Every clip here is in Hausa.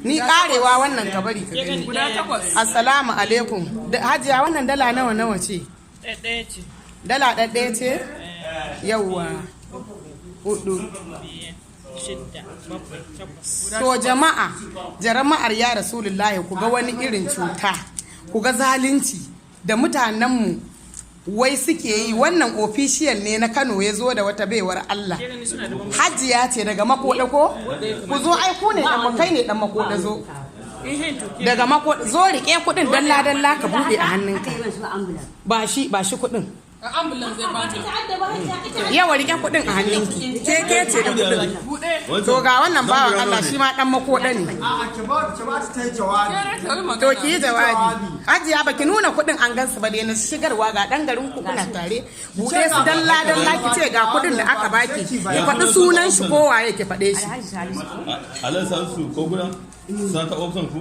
ni karewa wannan ka bari ka gani. Assalamu alaikum. Hajiya wannan dala nawa ce? Ɗaya ce. Dala ɗaya ce? Yawwa. 4 to jama'ar ya rasulullahi ku ga wani irin cuta, ku ga zalunci da mutanenmu wai suke yi. Wannan official ne na Kano ya zo da wata baiwar Allah, hajiya ce daga Makoda ko? Ku zo ai ku ne kai ne dan Makoda zo daga Makoda zo rike kudin dalla ka bude a hannunka. Ba shi kudin yawa rike kudin a hannunki ke ce da kudin. To ga wannan bawan Allah shi ma dan Makoda ne. To ki yi jawabi. Hajiya baki nuna kudin an gansu ba da na shigarwa ga dan garin ku kuna tare. Bude su dalla ki ce ga kudin da aka baki. Ki faɗi sunan shi ko waye ki faɗe shi. Alhaji Salisu ko gudan? San ta option ku?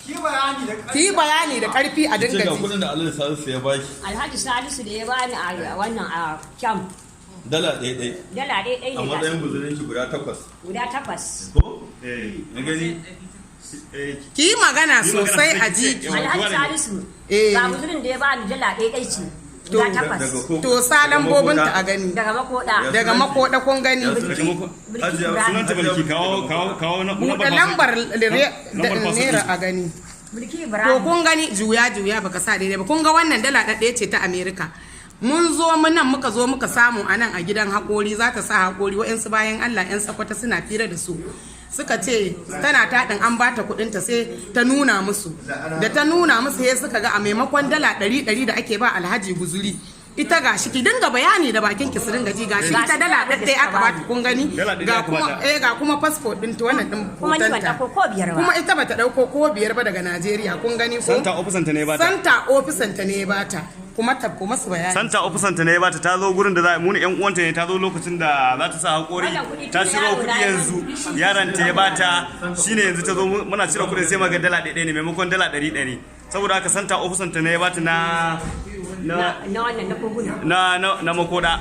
Ki bayani da karfi a dinga ji. Ga kudin da Alhaji Salisu ya baki. Alhaji Salisu da ya bani a wannan a camp. Dala ɗaya. Dala ɗaya ne. A matsayin guzurin ki guda 8. Guda 8. Ko? Na gani. Ki yi magana sosai a ji. Alhaji Salisu. Ga guzurin da ya bani dala ɗaya ce. To sa lambobinta a gani. Daga Makoda kun gani. Sunan ta balki kawo na buɗe lambar naira a gani. To kun gani juya baka sa daidai ba. Kun ga wannan dala ɗaya ce ta Amerika. Mun zo nan muka zo muka samu a nan a gidan haƙori, za ta sa haƙori. Wa'yansu bayan Allah 'yan Sakwata suna fira da su. Suka ce tana taɗin an bata kuɗinta sai ta nuna musu. Da ta nuna musu sai suka ga a maimakon dala 100 da ake ba Alhaji guzuri, ita gashi ki dinga bayani da bakin ki su dinga ji gashi ita dala ɗaya aka bata kun gani ga kuma passport din ta wannan din kuma ni ban dauko ko biyar ba, kuma ita bata dauko ko biyar ba daga Najeriya kun gani ko Santa officer ne ba ta kuma tabko masu bayani. Santa officer ne ba ta zo gurin da za mu ne yan uwanta ne, ta zo lokacin da za ta sa hakori ta ciro kuɗi yanzu yaran ta ya bata shine yanzu ta zo muna cire kuɗin sai maga dala 1 ne maimakon dala 100 saboda haka Santa officer ne ya bata na Makoda.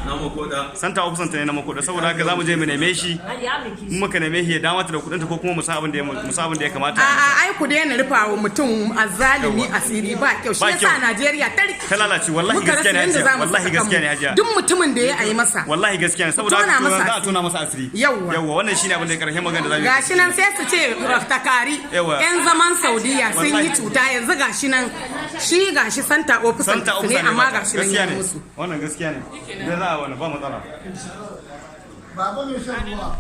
Santa officer ne na Makoda, saboda haka zamu je mu neme shi, mun muka neme shi ya dawo mata da kuɗin ta ko kuma mu sa abin da ya kamata. Ai ku daina rufawa mutum azzalimi asiri ba kyau, shi yasa Najeriya ta lalace. Wallahi gaskiya ne hajiya, wallahi gaskiya ne hajiya. Duk mutumin da ya yi masa wallahi gaskiya ne, saboda haka za a tona masa asiri. Yawwa wannan shine abin da ya karshe magana da zamu. Gashi nan sai su ce takari yan zaman Saudiya sun yi cuta, yanzu gashi nan shi gashi Santa officer ne amma gashi nan ya musu. Wannan gaskiya ne. Da za a wani ba matsala. Baba mai shan ruwa.